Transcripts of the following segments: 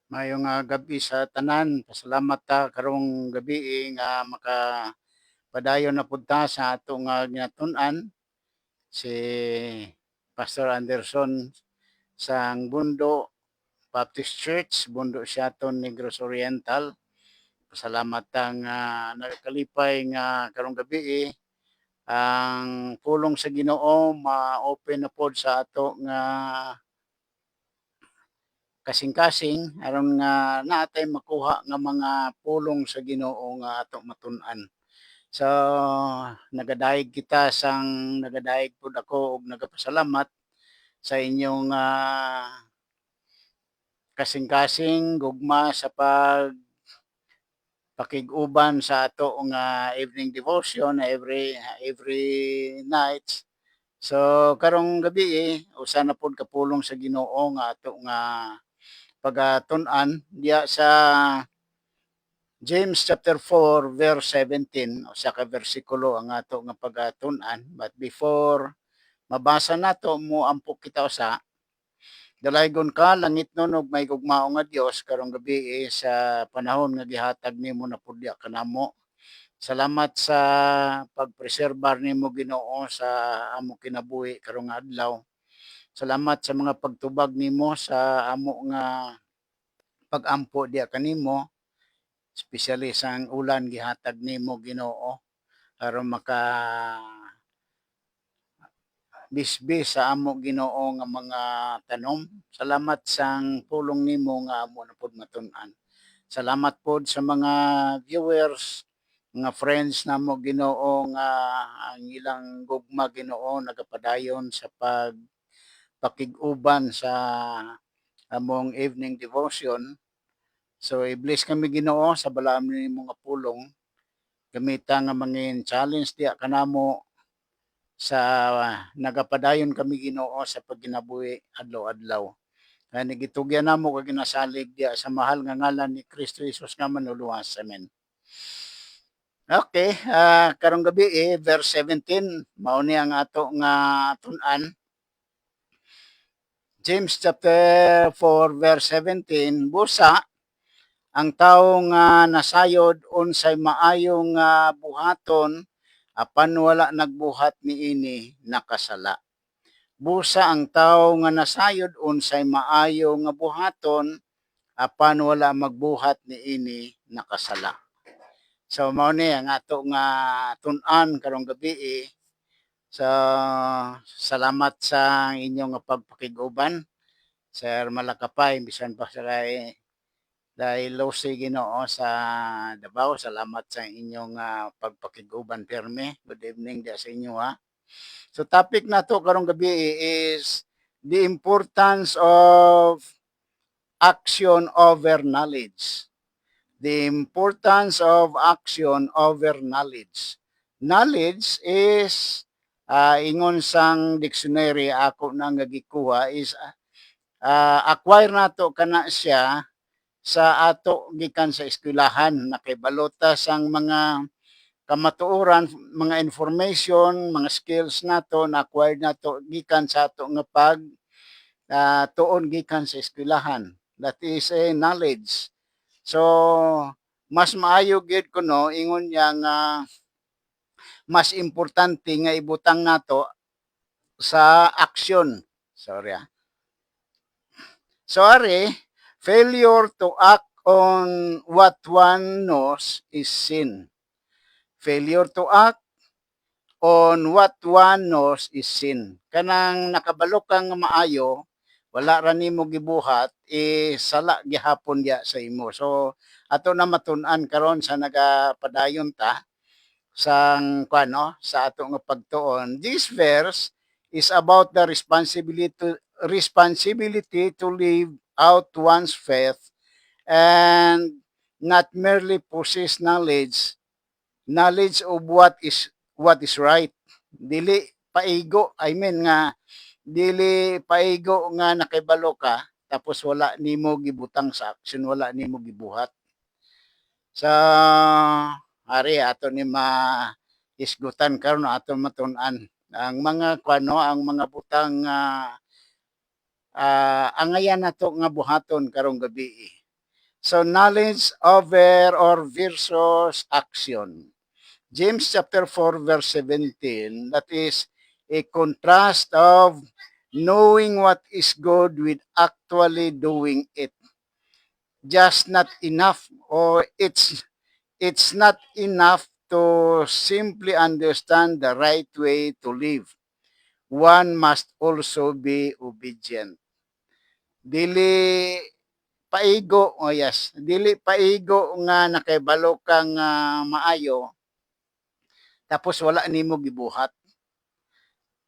Mayong gabi sa tanan. Pasalamat ta karong gabi nga makapadayon na pud ta sa atong ginatun-an si Pastor Anderson sang Bundo Baptist Church, Bundo Siaton, Negros Oriental. Pasalamat ta nga nagkalipay nga karong gabi ang pulong sa Ginoo ma-open na pod sa ato nga kasing-kasing aron nga natay makuha nga mga pulong sa Ginoo nga ato matun-an. So nagadayeg pud ako og nagapasalamat sa inyong kasing-kasing gugma sa pakig-uban sa ato nga evening devotion every night. So karong gabi usa na pud kapulong sa Ginoo nga ato nga pagatun-an diya sa James chapter 4 verse 17 usa ka bersikulo ang ato nga pagatun-an. But before mabasa nato mo ampo kita usa. Dalaygon ka langit nun og may gugmao nga Dios karong gabi sa panahon nga gihatag nimo na pudya kanamo. Salamat sa pagpreserbar nimo Ginoo sa amo kinabuhi karong adlaw. Salamat sa mga pagtubag nimo sa amo nga pag-ampo diya kanimo, especially sang ulan gihatag nimo Ginoo aron maka bisbis sa amo Ginoo nga mga tanom. Salamat sang pulong nimo nga amo na pud matun-an. Salamat pod sa mga viewers, mga friends namo Ginoo nga ang ilang gugma Ginoo nagapadayon sa pakig-uban sa among evening devotion. So i-bless kami Ginoo sa balaam nimo nga pulong. Gamita nga mangin challenge diya kanamo sa nagapadayon kami Ginoo sa pagkinabuhi adlaw-adlaw. Kaya nagitugyan namo kag ginasalig diya sa mahal nga ngalan ni Kristo Jesus nga manuluwas. Amen. Okay, karong gabi verse 17 mao ni ang ato nga tun-an. James chapter 4 verse 17, busa ang tawo nga nasayod unsay maayong buhaton apan wala nagbuhat niini nakasala. Busa ang tawo nga nasayod unsay maayo nga buhaton apan wala magbuhat niini nakasala. So mao ni ang ato nga tun-an karong gabi So salamat sa inyong pagpakig-uban. Sir Malakapay bisan pa sa dahil losi Ginoo sa Davao. Salamat sa inyong pagpakig-uban pirme. Good evening dia sa inyo ha. So topic nato karong gabi is the importance of action over knowledge. The importance of action over knowledge. Knowledge is ingon sang dictionary ako nang gikuha is acquire nato kana siya sa ato gikan sa eskwelahan nakaibalota sang mga kamatuoran, mga information, mga skills nato na acquired nato gikan sa ato nga pag tuon gikan sa eskwelahan. That is a knowledge. So mas maayo gid kuno ingon niya nga mas importante nga ibutang nato sa aksyon. Sorry. Sorry, failure to act on what one knows is sin. Failure to act on what one knows is sin. Kanang nakabalo kang maayo, wala ra nimo gibuhat, sala gihapon diya sa imo. So ato na matun-an karon sa nagapadayon ta sang sa ato nga pagtuon. This verse is about the responsibility to live out one's faith and not merely possess knowledge of what is right. Dili paigo, dili paigo nga nakibalo ka tapos wala nimo gibutang sa action, wala nimo gibuhat. Sa ari ato ni isgutan karon ato matun-an ang mga ang mga butang angayan nato nga buhaton karong gabi. So knowledge over or versus action. James chapter 4 verse 17, that is a contrast of knowing what is good with actually doing it. Just not enough, or it's not enough to simply understand the right way to live. One must also be obedient. Dili paigo, oh yes, dili paigo nga nakahibalo kang maayo tapos wala nimo gibuhat.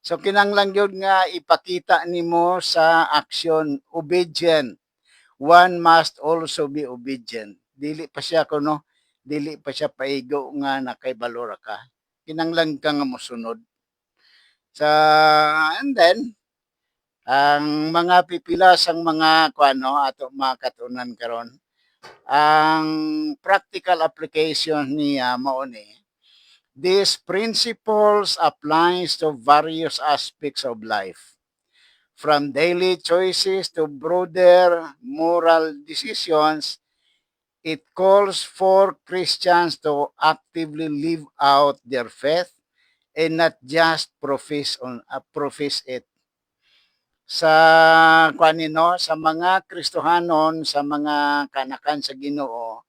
So kinanglang yun nga ipakita nimo sa action, obedient. One must also be obedient. Dili pa siya kuno, dili pa siya paigo nga nakaibalora ka. Kinanglang ka nga mosunod. Sa and then ang mga pipila sang mga kuano ato makatunan karon, ang practical application niya mao ni these principles applies to various aspects of life, from daily choices to broader moral decisions. It calls for Christians to actively live out their faith and not just profess it. Sa kanino sa mga Kristohanon, sa mga kanakan sa Ginoo,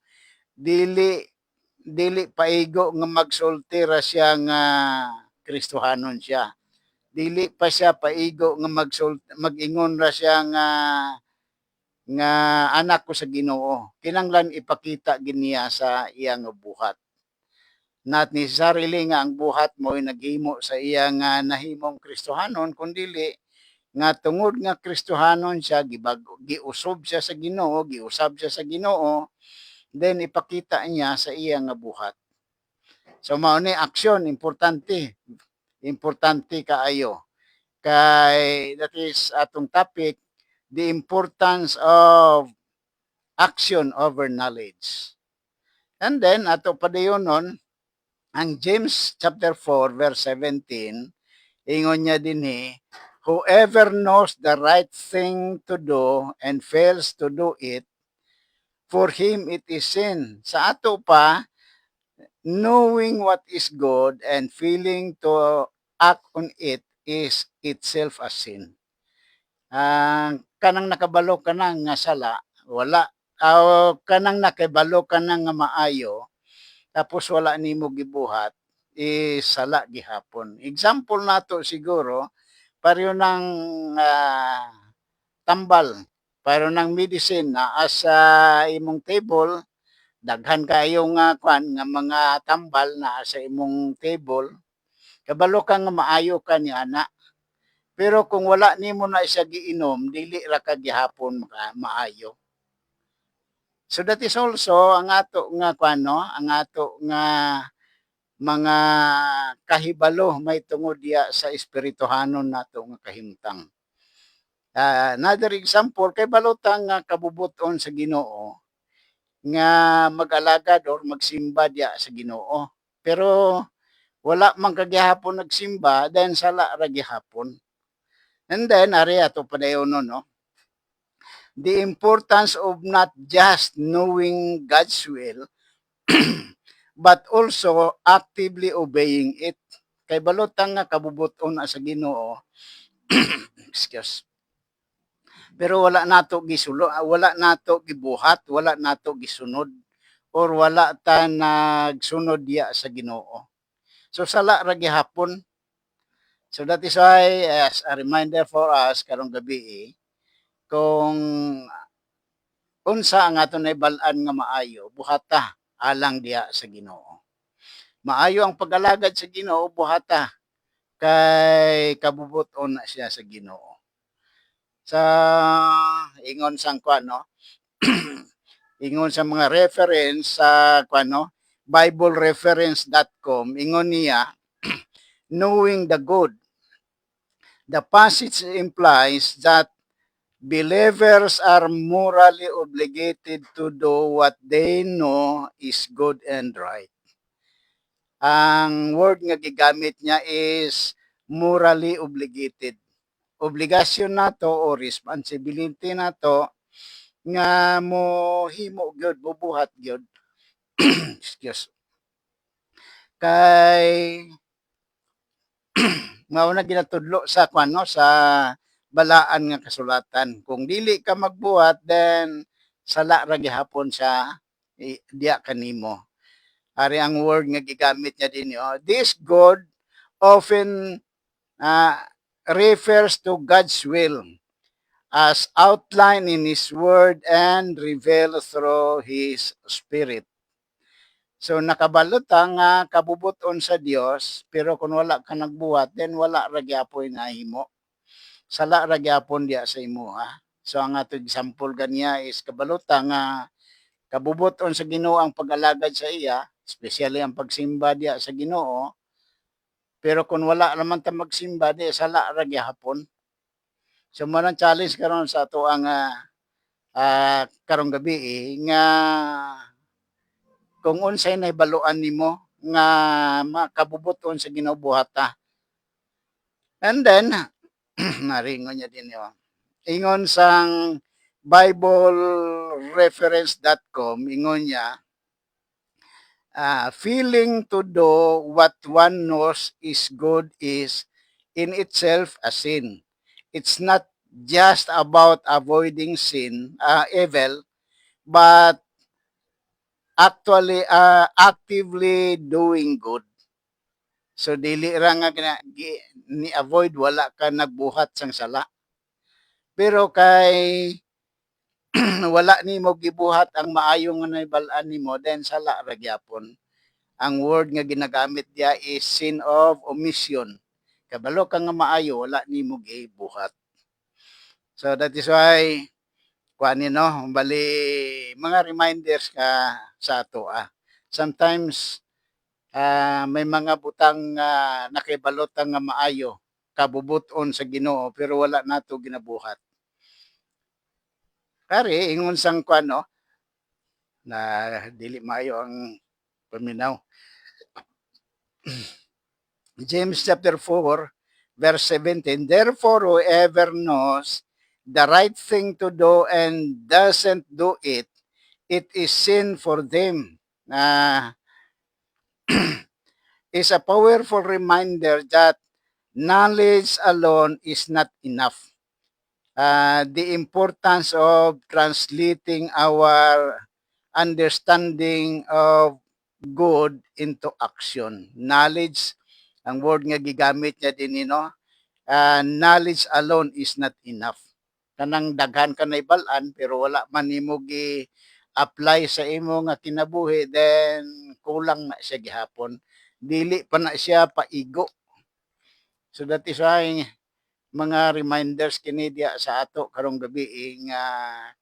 dili dili paigo nga magsulti ra siya nga Kristohanon siya. Dili pa siya paigo nga mag-ingon ra siya nga anak ko sa Ginoo. Kinanglan ipakita giniya sa iyang buhat. Not necessarily nga ang buhat mo ay naghimo sa iya nga nahimong Kristohanon, kundili nga tungod nga Kristohanon siya, giusob siya sa Ginoo, giusab siya sa Ginoo, then ipakita niya sa iya nga buhat. So mao ni aksyon, importante. Importante kaayo. Kay that is atong topic, the importance of action over knowledge. And then ato padayonon ang James chapter 4 verse 17, ingon niya dinhi, whoever knows the right thing to do and fails to do it, for him it is sin. Sa ato pa, knowing what is good and feeling to act on it is itself a sin. Kanang nakabalo ka na nga sala, wala. Kanang nakabalo ka na nga maayo, tapos wala nimo gibuhat, is sala gihapon. Example nato siguro, pareho ng tambal, pareho ng medicine na sa imong table, daghan kayo nga kwan nga mga tambal na sa imong table, kabalo ka nga maayo ka ni ana. Pero kung wala nimo na siya giinom, dili ra ka gihapon maayo. So that is also ang ato nga kwano, ang ato nga mga kahibalo may tungod diya sa espirituhanon nato nga kahimtang. Another example kay balotang nga kabubuton sa Ginoo nga mag-alagad or magsimba diya sa Ginoo. Pero wala man kagihapon nagsimba, then sala ra gihapon. And then ari ato padayon no, the importance of not just knowing God's will, but also actively obeying it. Kay balotang nga kabubuton sa Ginoo, excuse. Pero wala nato gisulo, wala nato gibuhat, wala nato gisunod, or wala ta nagsunod diya sa Ginoo. So sala ra gihapon. So that is why as a reminder for us karong gabi, kung unsa ang aton naibal-an nga maayo, buhata alang diya sa Ginoo. Maayo ang pag-alagad sa Ginoo, buhata kay kabubuton na siya sa Ginoo. Sa ingon sang no, ingon sa mga reference sa no, biblereference.com, ingon niya, knowing the good. The passage implies that believers are morally obligated to do what they know is good and right. Ang word nga gigamit niya is morally obligated. Obligasyon nato o responsibility nato nga mohimo gyud bubuhat gyud. Excuse. Kay mao na ginatudlo sa kwan no, sa balaan nga kasulatan. Kung dili ka magbuhat, then sala ra gihapon sa diya kanimo. Ari ang word nga gigamit niya din this God often refers to God's will as outlined in His Word and revealed through His Spirit. So nakabalot nga kabubuton sa Dios, pero kung wala ka nagbuhat, then wala ra gyapon nga himo. Sala ra gyapon diya sa imuha. So ang ato example ganiya is kabalota nga kabubuton sa Ginoo ang pag-alagad sa iya, especially ang pagsimba diya sa Ginoo. Pero kung wala naman ta magsimba, di sala ra gyapon. So man challenge karon sa ato ang karong gabi nga kung unsay nahibaluan nimo nga makabubuton sa Ginoo buhata. And then naringon niya din ingon sang biblereference.com ingon niya feeling to do what one knows is good is in itself a sin. It's not just about avoiding evil, but actually actively doing good. So dili ra nga ni avoid wala ka nagbuhat sang sala. Pero kay wala nimo gibuhat ang maayo nga nahibalaan nimo, then sala ra gyapon. Ang word nga ginagamit diya is sin of omission. Kabalo ka nga maayo, wala nimo gibuhat. So that is why kuan bali mga reminders ka sa ato Sometimes may mga butang nakibalot nga maayo kabubuton sa Ginoo pero wala nato ginabuhat. Kari ingon sang kuan na dili maayo ang paminaw. James chapter 4 verse 17, therefore whoever knows the right thing to do and doesn't do it, it is sin for them. Is a powerful reminder that knowledge alone is not enough. The importance of translating our understanding of good into action. Knowledge, ang word nga gigamit niya din knowledge alone is not enough. Kanang daghan ka na ibalaan pero wala man nimo gi-apply sa imo nga kinabuhi, then kulang na siya gihapon. Dili pa na siya paigo. So that is why mga reminders kini diya sa ato karong gabi nga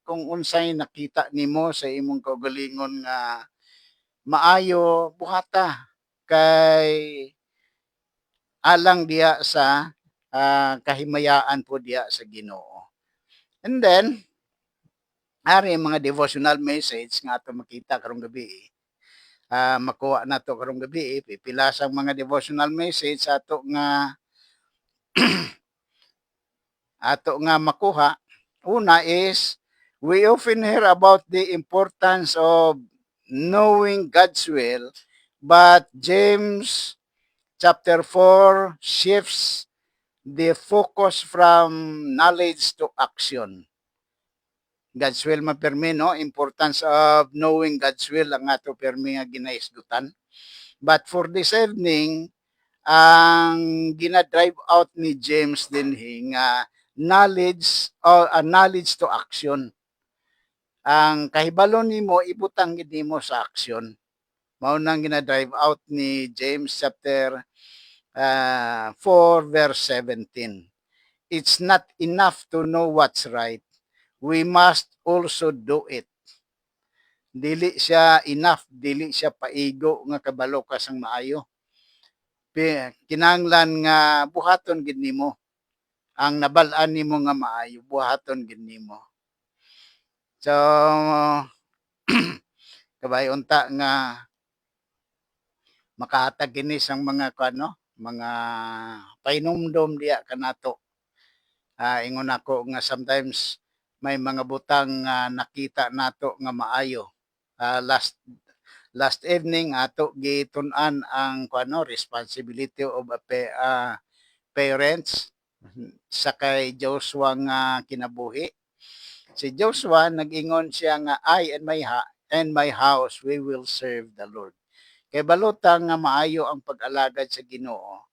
kung unsay nakita nimo sa imong kaugalingon nga maayo buhata kay alang diya sa kahimayaan po diya sa Ginoo. And then ari mga devotional message nga ato makita karong gabi makuha nato karong gabi pipila sang mga devotional message ato nga makuha. Una is, we often hear about the importance of knowing God's will, but James chapter 4 shifts the focus from knowledge to action. God's will mapermi, no? Importance of knowing God's will ang ato permi nga ginaisdutan. But for this evening, ang gina-drive out ni James din nga knowledge or knowledge to action. Ang kahibalo nimo ibutang gid nimo sa action. Mao nang gina-drive out ni James chapter 4 verse 17. It's not enough to know what's right. We must also do it. Dili siya enough, dili siya paigo nga kabalo ka sang maayo. Kinahanglan nga buhaton gid nimo ang nabal-an nimo nga maayo, buhaton gid nimo. So kabay unta nga makahatag kini sang mga mga painumdom diya kanato. Ingon ako nga sometimes may mga butang nga nakita nato nga maayo. Last evening ato gitun-an ang responsibility of parents sa kay Joshua nga kinabuhi. Si Joshua nag-ingon siya nga and my house we will serve the Lord. Kay balotang nga maayo ang pag-alagad sa Ginoo.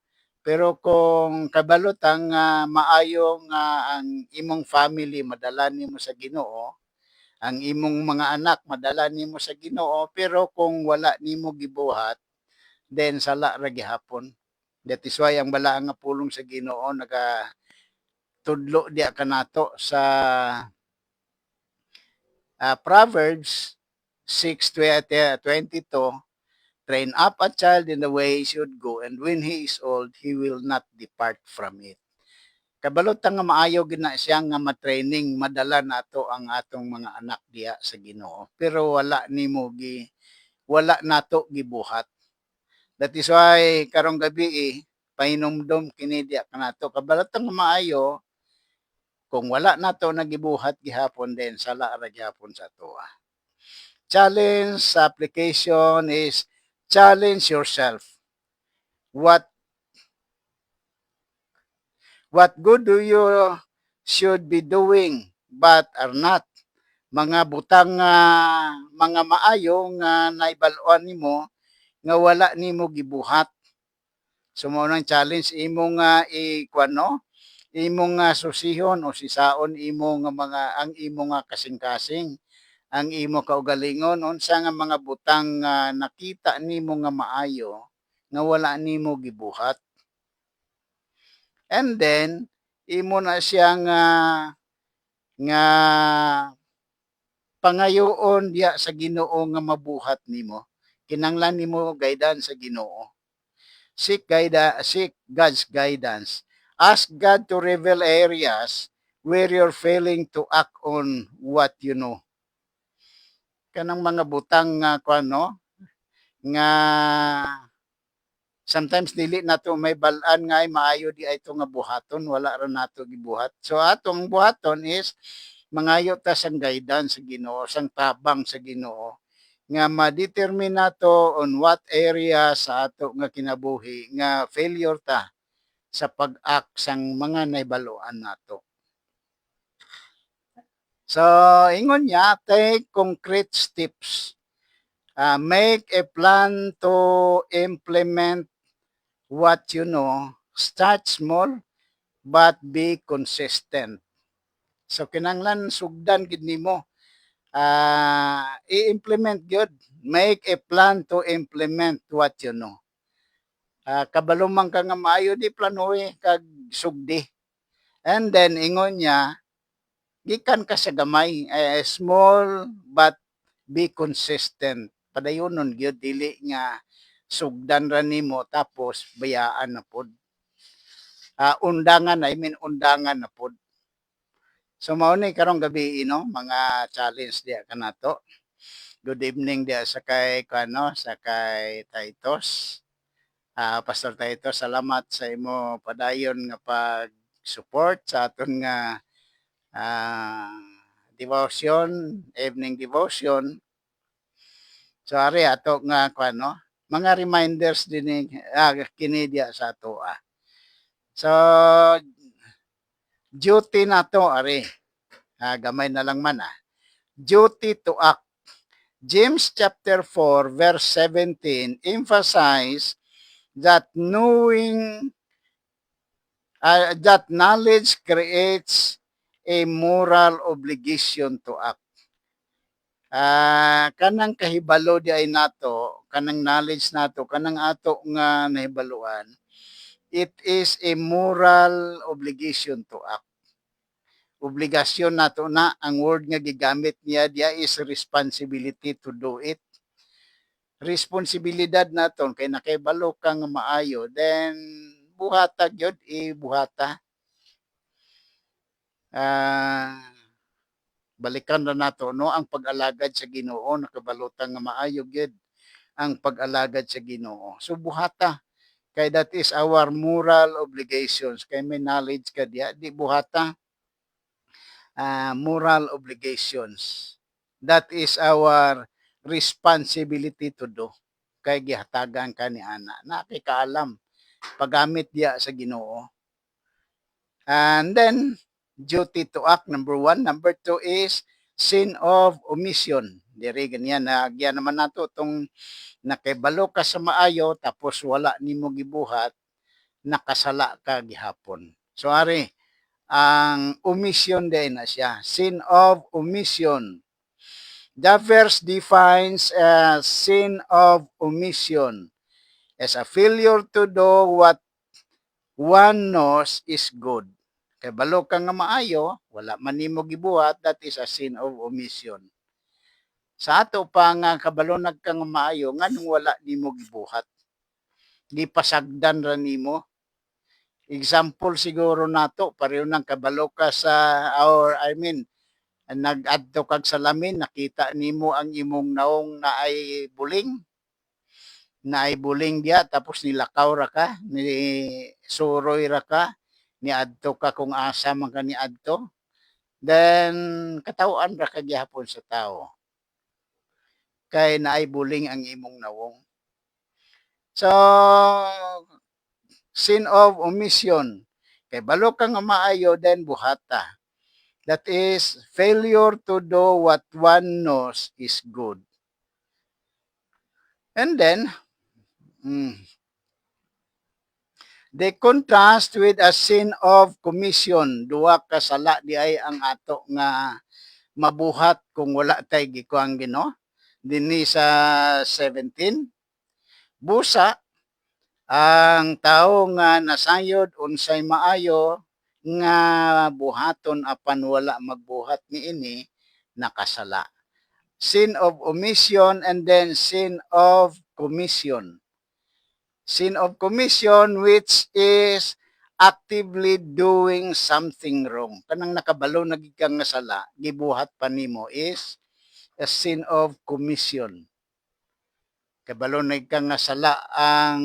Pero kung kabalotang maayo nga ang imong family madala nimo sa Ginoo, ang imong mga anak madala nimo sa Ginoo, pero kung wala nimo gibuhat, then sala ra gihapon. That is why ang bala nga pulong sa Ginoo naga tudlo diya kanato sa Proverbs 6:22, train up a child in the way he should go, and when he is old, he will not depart from it. Kabalot nga maayo gina siya nga matraining madala nato ang atong mga anak diya sa Ginoo. Pero wala nato gibuhat. That is why karong gabi pahinumdom kini diya kanato kabalot nga maayo kung wala nato nagibuhat gihapon din sala ra gihapon sa tuwa. Challenge sa application is challenge yourself. What good do you should be doing but are not? Mga butang mga maayo nga naibal-on nimo nga wala nimo gibuhat. So mao nang challenge imong imong susihon o sisaon imo nga mga ang imo nga kasing-kasing, ang imo kaugalingon unsa nga mga butang nga nakita nimo nga maayo nga wala nimo gibuhat. And then imo na siya nga pangayoon diya sa Ginoo nga mabuhat nimo. Kinanglan nimo guidance sa Ginoo. Seek God's guidance. Ask God to reveal areas where you're failing to act on what you know. Kanang mga butang nga nga sometimes dili nato may bal-an nga ay maayo di ay nga buhaton, wala ra nato gibuhat. So atong buhaton is mangayo ta sang guidance sa Ginoo, sang tabang sa Ginoo nga ma-determine nato on what area sa ato nga kinabuhi nga failure ta sa pag-act sang mga nahibaluan nato. So ingon niya, take concrete steps. Make a plan to implement what you know. Start small but be consistent. So kinanglan sugdan gid nimo i-implement gyud, make a plan to implement what you know. Kabalo man ka nga maayo di planoy kag sugdi. And then ingon niya, gikan ka sa gamay, small but be consistent. Padayonon gyud dili nga sugdan ra nimo tapos bayaan na pod. Undangan na pod. So mao ni karong gabi mga challenge diya kanato. Good evening diya sa kay Titus. Pastor Titus, salamat sa imo padayon nga pag-support sa aton nga devotion, evening devotion. So ari ato nga mga reminders din kini diya sa ato. So duty nato ari. Gamay na lang man duty to act. James chapter 4 verse 17 emphasize that that knowledge creates a moral obligation to act. Kanang kahibalo di ay nato, kanang knowledge nato, kanang ato nga nahibaluan, it is a moral obligation to act. Obligasyon nato na ang word nga gigamit niya dia is responsibility to do it. Responsibilidad naton kay nakahibalo ka nga maayo, then buhata gyud buhata. Balikan na nato ang pag-alagad sa Ginoo, nakabalotang nga maayo gyud ang pag-alagad sa Ginoo. So buhata kay that is our moral obligations kay may knowledge ka diya di buhata. moral obligations. That is our responsibility to do. Kay gihatagan ka ni ana, nakikaalam paggamit diya sa Ginoo. And then duty to act, number 1. Number 2 is sin of omission. Diri ganyan na agyan naman nato tong nakibalo ka sa maayo tapos wala nimo gibuhat, nakasala ka gihapon. So ari ang omission din na siya, sin of omission. The verse defines sin of omission as a failure to do what one knows is good. Kay balo ka nga maayo, wala man nimo gibuhat, that is a sin of omission. Sa ato pa nga kabalo nagka nga maayo, nganong wala nimo gibuhat. Gipasagdan ra nimo. Example siguro nato, pareho nang kabalo ka sa, nag-adto kag salamin, nakita nimo ang imong naong na ay buling diya, tapos nilakaw ra ka, ni suroy ra ka, ni adto ka kung asa man ka ni adto, then katawan ra ka gyapon sa tao. Kay naay buling ang imong nawong. So, sin of omission. Kay balo ka nga maayo, then buhata. That is failure to do what one knows is good. And then, they contrast with a sin of commission. Duwa ka sala di ay ang ato nga mabuhat kung wala tay gikuang Ginoo. Dinhi sa 17. Busa, ang tao nga nasayod unsay maayo nga buhaton apan wala magbuhat niini, nakasala. Sin of omission and then sin of commission. Sin of commission which is actively doing something wrong. Kanang nakabalo na gid kang nga sala, gibuhat pa nimo is a sin of commission. Kabalo na gid kang nga sala ang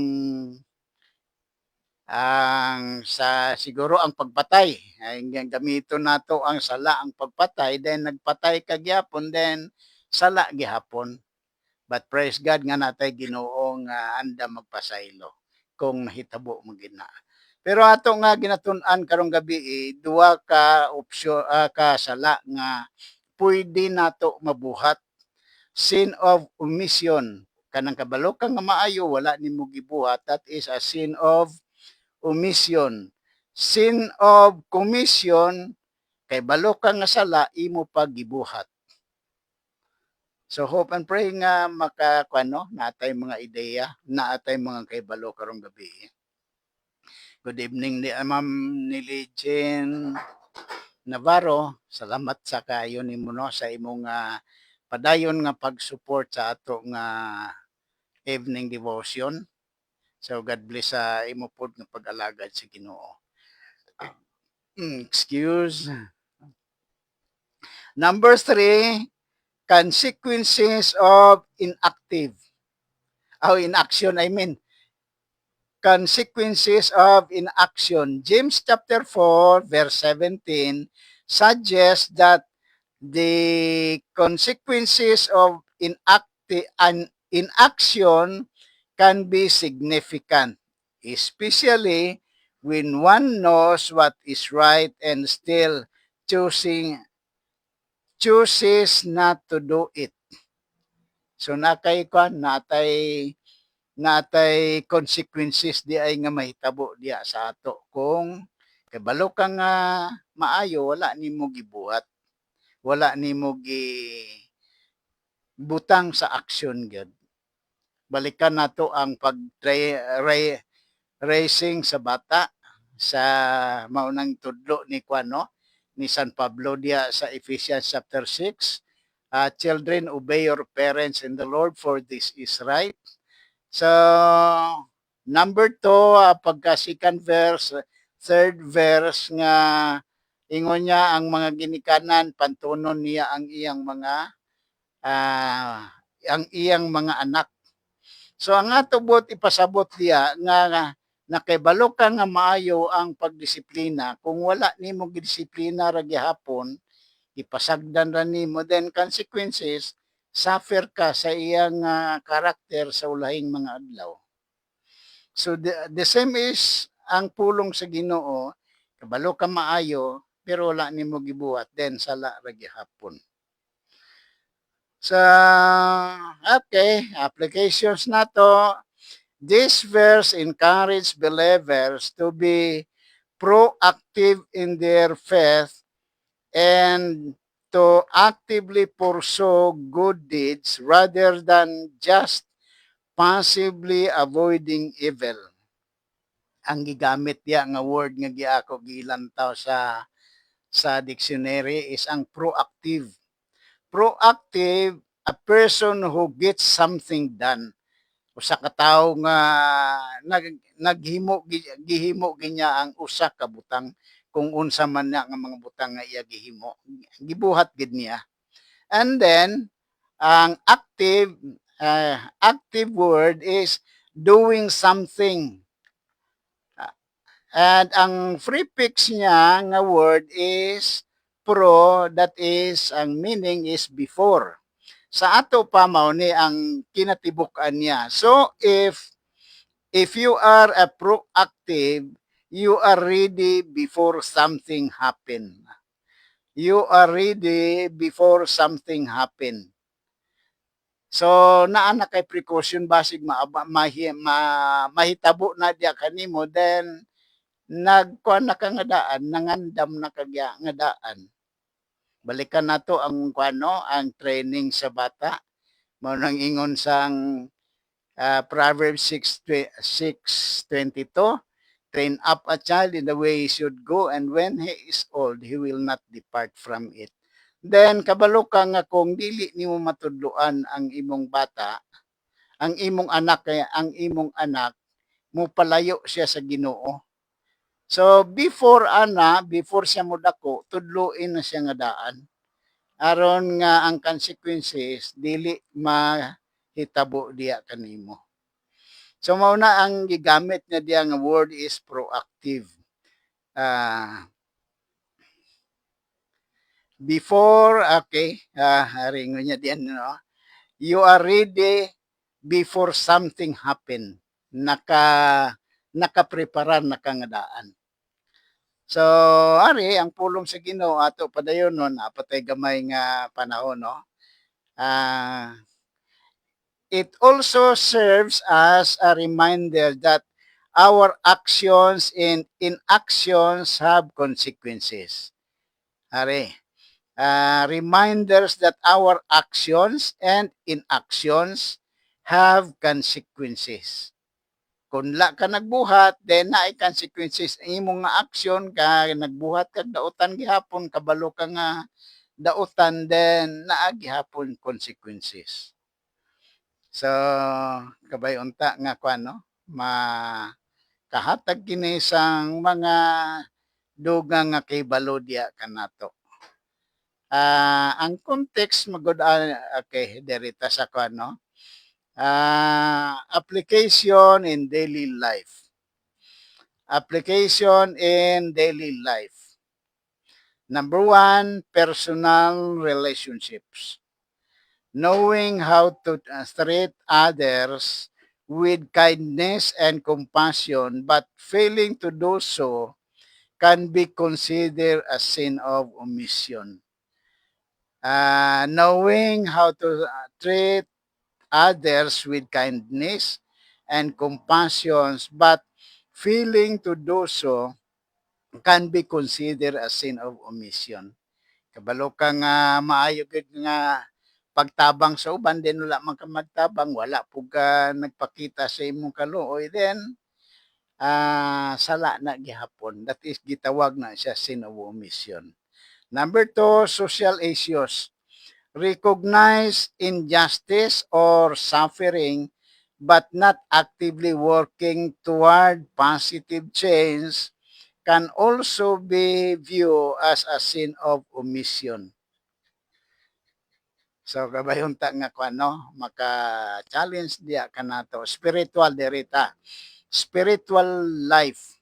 sa siguro ang pagpatay. Ay gamito nato ang sala ang pagpatay, then nagpatay ka gyapon, then sala gihapon. But praise God nga natay Ginoo nga anda magpasaylo kung nahitabo mo gina. Pero ato nga ginatun-an karong gabi, duwa ka opsyon ka sala nga pwede nato mabuhat. Sin of omission. Kanang kabalo ka nga maayo, wala nimo gibuhat, that is a sin of omission. Sin of commission, kay balo ka nga sala, imo pag gibuhat. So hope and pray nga natay mga ideya, naatay mga kaybalo karong gabi. Good evening ni Ma'am Nili Jean Navarro. Salamat sa kayo nimo no sa imong padayon nga pag-support sa ato nga evening devotion. So God bless sa imo pod nga pag-alagad sa Ginoo. Excuse. Number 3, consequences of inaction. Consequences of inaction. James chapter 4 verse 17 suggests that the consequences of inaction can be significant, especially when one knows what is right and still chooses not to do it. So natay consequences di ay nga mahitabo diya sa ato kung kabalo ka nga maayo, wala nimo gibuhat, wala nimo butang sa action gyud. Balikan nato ang racing sa bata sa maunang tudlo ni ni San Pablo diya sa Ephesians chapter 6. Children, obey your parents in the Lord, for this is right. So, number 2, pagka second verse, third verse nga ingon niya ang mga ginikanan, pantunon niya ang iyang mga anak. So ang atubot ipasabot diya nga nakibalo ka nga maayo ang pagdisiplina, kung wala nimo gidisiplina ra gihapon, ipasagdan ra nimo, then consequences suffer ka sa iyang karakter sa ulahing mga adlaw. So the same is ang pulong sa Ginoo, kabalo ka maayo pero wala nimo gibuhat, then sala ra gihapon. Sa okay, applications nato. This verse encourage believers to be proactive in their faith and to actively pursue good deeds rather than just passively avoiding evil. Ang gigamit diya nga word nga giako gilantaw sa dictionary is ang proactive. Proactive, a person who gets something done. Usa ka tawo nga gihimo ginya ang usa ka butang, kung unsa man na nga mga butang nga iya gihimo, gibuhat gid niya. And then ang active word is doing something. And ang prefix niya nga word is pro, that is ang meaning is before. Sa ato pa mao ni ang kinatibuk-an niya. So if you are a proactive, you are ready before something happen. You are ready before something happen. So naa na kay precaution basig mahitabo na diya kanimo, then nagkuan na ka nga daan, nangandam na kagya nga daan. Balikan nato ang kuano, ang training sa bata. Mao nang ingon sang Proverbs 6:22, train up a child in the way he should go, and when he is old, he will not depart from it. Then kabalo ka nga kung dili nimo matudloan ang imong bata, ang imong anak, kaya ang imong anak mo palayo siya sa Ginoo. So before siya modako, tudluin na siya nga daan. Aron nga ang consequences dili mahitabo diya kanimo. So mao na ang gigamit niya diya nga word is proactive. Before, okay, ringon niya diyan, no? You are ready before something happen. Nakapreparar na ka nga daan. So, ari, ang pulong sa Ginoo ato padayon nun, apatay gamay nga panahon, no? It also serves as a reminder that our actions and inactions have consequences. Ari, reminders that our actions and inactions have consequences. Kung la ka nagbuhat, then naay consequences ang imong nga action ka nagbuhat ka dautan gihapon, kabalo ka nga dautan, then naa gihapon consequences. So kabay unta nga kuan, no, kahatag kini sang mga dugang nga kahibalo diya kanato. Ang context magud okay derita sa kuan, no. Application in daily life. Application in daily life. Number 1, personal relationships. Knowing how to treat others with kindness and compassion, but failing to do so can be considered a sin of omission. Knowing how to treat others with kindness and compassion, but failing to do so can be considered a sin of omission. Kabalo ka nga maayo gid nga pagtabang sa uban, din wala man ka magtabang, wala po ka nagpakita sa imong kaluoy, then sala na gihapon. That is gitawag na siya sin of omission. Number 2, social issues. Recognize injustice or suffering but not actively working toward positive change can also be viewed as a sin of omission. So kabayon ta nga kuano, maka-challenge diya kanato spiritual derita. Spiritual life.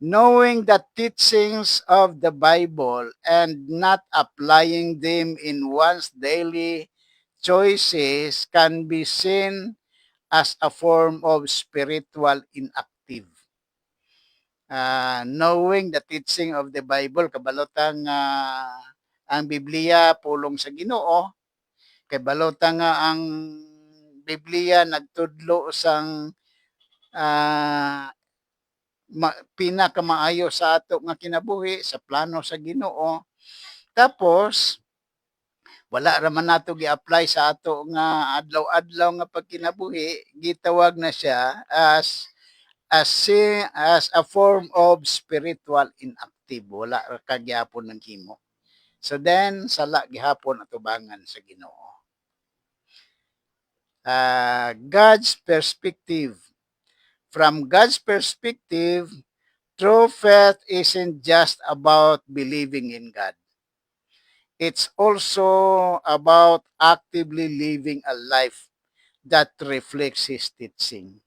knowing the teachings of the Bible and not applying them in one's daily choices can be seen as a form of spiritual inactive. Knowing the teaching of the Bible, kabalotang ang Biblia pulong sa Ginoo, kabalotang nga ang Biblia nagtudlo sang ah, pinakamaayo sa ato nga kinabuhi sa plano sa Ginoo. Tapos wala ra man nato gi-apply sa ato nga adlaw-adlaw nga pagkinabuhi, gitawag na siya as a form of spiritual inactive. Wala ra ka gyapon ng himo. So then sala gihapon atubangan sa Ginoo. God's perspective. From God's perspective, true faith isn't just about believing in God. It's also about actively living a life that reflects His teaching.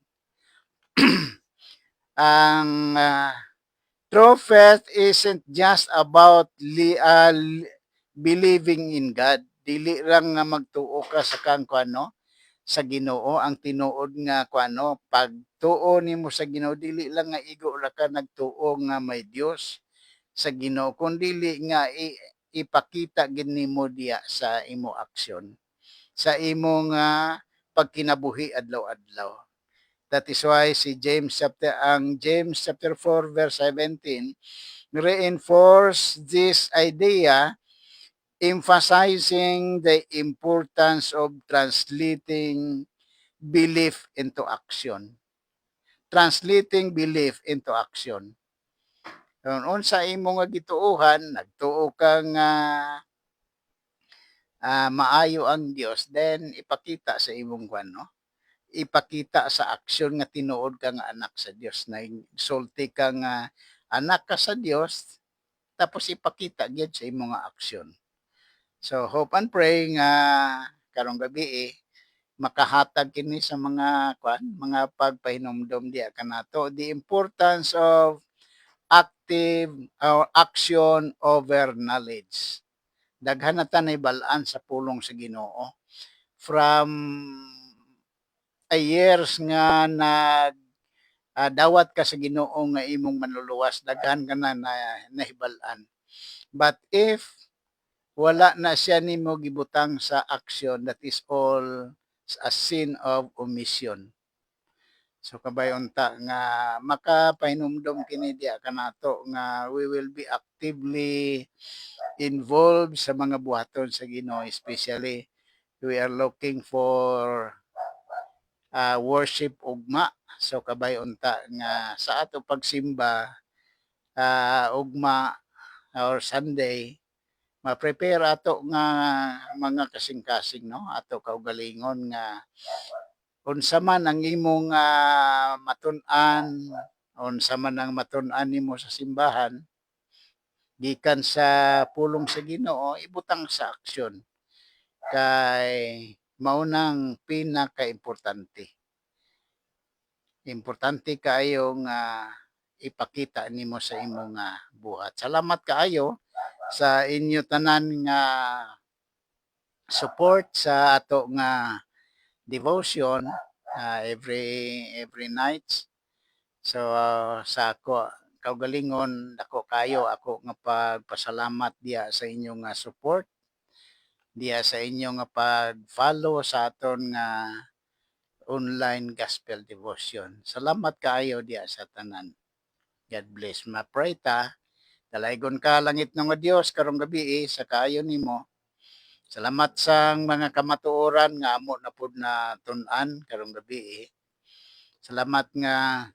Ang true faith isn't just about believing in God. Dili lang nga magtuo ka sa kang kuano sa Ginoo. Ang tinuod nga kuano, pagtuo nimo sa Ginoo dili lang nga igo ra ka nagtuo nga may Dios sa Ginoo, kundi dili nga ipakita gid nimo diya sa imo aksyon, sa imong pagkinabuhi adlaw-adlaw. That is why si James chapter 4 verse 17 reinforce this idea, emphasizing the importance of translating belief into action. Translating belief into action. Kung unsa imo nga gituohan, nagtuo ka nga maayo ang Dios, then ipakita sa imong kwan, no? Ipakita sa aksyon nga tinuod ka nga anak sa Dios, na sulti ka nga anak ka sa Dios, tapos ipakita gyud sa imong nga aksyon. So hope and pray nga karong gabi makahatag kini sa mga pagpahinumdom diya kanato, the importance of active or action over knowledge. Daghan na ta bal-an sa pulong sa Ginoo from years nga dawat ka sa Ginoo nga imong manluluwas, daghan ka na nahibal-an. But if wala na siya nimo gibutang sa action, that is all a sin of omission. So kabayon ta nga makapahinumdom kini diya kanato nga we will be actively involved sa mga buhaton sa Ginoo, especially we are looking for worship ugma. So kabayon ta nga sa ato pagsimba ugma or Sunday, ma-prepare ato nga mga kasing-kasing, no, ato kaugalingon nga unsa man ang imong matun-an, unsa man ang matun-an nimo sa simbahan gikan sa pulong sa Ginoo, ibutang sa aksyon kay maunang pinaka-importante. Importante kaayo nga ipakita nimo sa imong buhat. Salamat kaayo sa inyo tanan nga support sa ato nga devotion every night. So sa ako kaugalingon dako kayo ako nga pagpasalamat diya sa inyo nga support, diya sa inyo nga pag-follow sa aton nga online gospel devotion. Salamat kaayo diya sa tanan. God bless. Ma-pray ta. Dalaygon ka langit ng Dios karong gabi sa kaayo nimo. Salamat sa mga kamatuoran nga amo na pud na tun-an karong gabi. Salamat nga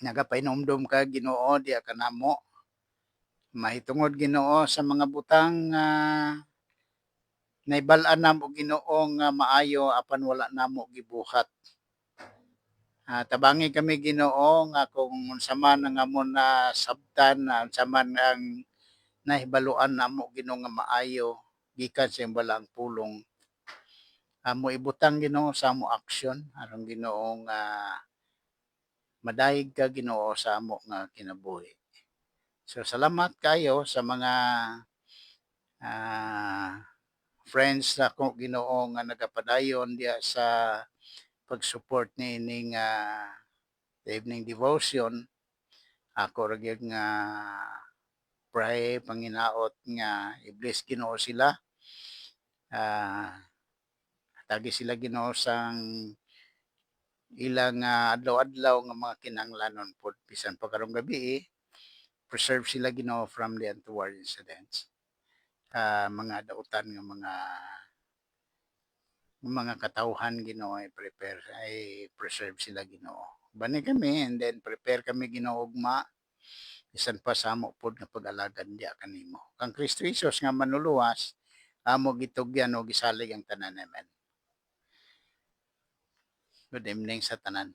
nagapainomdom ka Ginoo diya kanamo. Mahitungod Ginoo sa mga butang naibal-an namo Ginoo nga maayo apan wala namo gibuhat. Tabangi kami Ginoo nga kung unsa man ang amon na sabtan, unsa man ang nahibaluan namo Ginoo nga maayo gikan sa imbalang pulong. Mo ibutang Ginoo sa amo aksyon aron Ginoo nga madayeg ka Ginoo sa amo nga kinabuhi. So salamat kayo sa mga ah, friends nako Ginoo nga nagapadayon diya sa pag-support niining evening devotion. Ako ra gyud nga pray panginaot nga i-bless Ginoo sila. Tagi sila Ginoo sang ilang adlaw-adlaw nga mga kinahanglanon pod bisan pa karong gabi preserve sila Ginoo from the untoward incidents. Mga dautan nga mga katawhan Ginoo ay prepare ay preserve sila Ginoo. Bani kami and then prepare kami Ginoo ugma bisan pa sa amo pod nga pag-alagad diya kanimo. Kang Kristo Jesus nga manuluwas amo gitugyan o gisalig ang tanan namin. Good evening sa tanan.